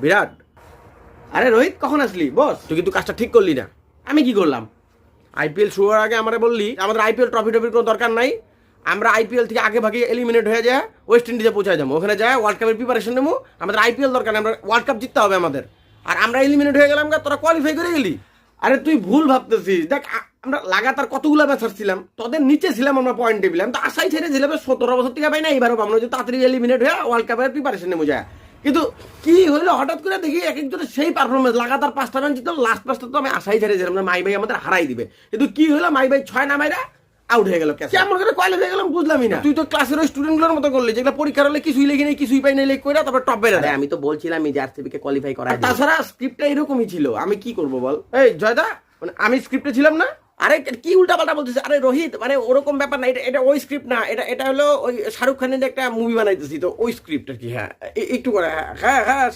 বিরাট, আরে রোহিত কখন আসলি? বস, তুই কিন্তু কাজটা ঠিক করলি না। আমি কি করলাম? আইপিএল শুরু হওয়ার আগে আমরা বললি আমাদের আইপিএল ট্রফির কোনো দরকার নাই, আমরা আইপিএল থেকে আগে ভাগে এলিমিনেট হয়ে যায় ওয়েস্ট ইন্ডিজে পৌঁছায় যাবো, ওখানে যায় ওয়ার্ল্ড কাপের প্রিপারেশন নেবো। আমাদের আইপিএল দরকার নেই, আমরা ওয়ার্ল্ড কাপ জিততে হবে আমাদের। আর আমরা এলিমিনেট হয়ে গেলাম, তোরা কোয়ালিফাই করে গেলি। আরে তুই ভুল ভাবতেছিস। দেখ আমরা লাগাতার কতগুলো ম্যাচ হারছিলাম, তোদের নিচে ছিলাম আমরা পয়েন্ট টেবিলে। আমি তো আশাই ছেড়েছিলাম 17 বছর থেকে পাই না, এবারও পাবো যে তাড়াতাড়ি এলিমিনেট হয়ে ওয়ার্ল্ড কাপের প্রিপারেশন নেবো যায়। কিন্তু কি হইলো হঠাৎ করে দেখি এক একজনের সেই পারফরমেন্স, লাগাতার 5টা ম্যাচ জিতলো। লাস্ট ম্যাচটা তো আমি আশাই ছেড়েছিলাম না মাই ভাই আমাদের হারাই দিবে, কিন্তু কি হলো মাই ভাই 6 নামাইরা আউট হয়ে গেল। কেমন করে কোয়ালিফাই হয়ে গেলাম বুঝলামই না। তুই তো ক্লাসের ওই স্টুডেন্টগুলোর মতো করলি যেগুলো পরীক্ষার হলে কিছুই লেখি নেই, কিছুই পাই নাই, লেখ করে তারপর টপ বেড়ে দেয়। আমি তো বলছিলাম যে আরসিবি কে কোয়ালিফাই করা। তাছাড়া স্ক্রিপ্টটা এরকমই ছিল, আমি কি করব বল? এই জয়দা, মানে আমি স্ক্রিপ্টে ছিলাম না? আরে কি উল্টা পাল্টা বলতেছিস? আরে রোহিত, মানে ওরকম ব্যাপার না, এটা এটা ওই স্ক্রিপ্ট না, এটা এটা হলো ওই শাহরুখ খানের একটা মুভি বানাইতেছি তো ওই স্ক্রিপ্ট আর কি। হ্যাঁ একটু করে, হ্যাঁ হ্যাঁ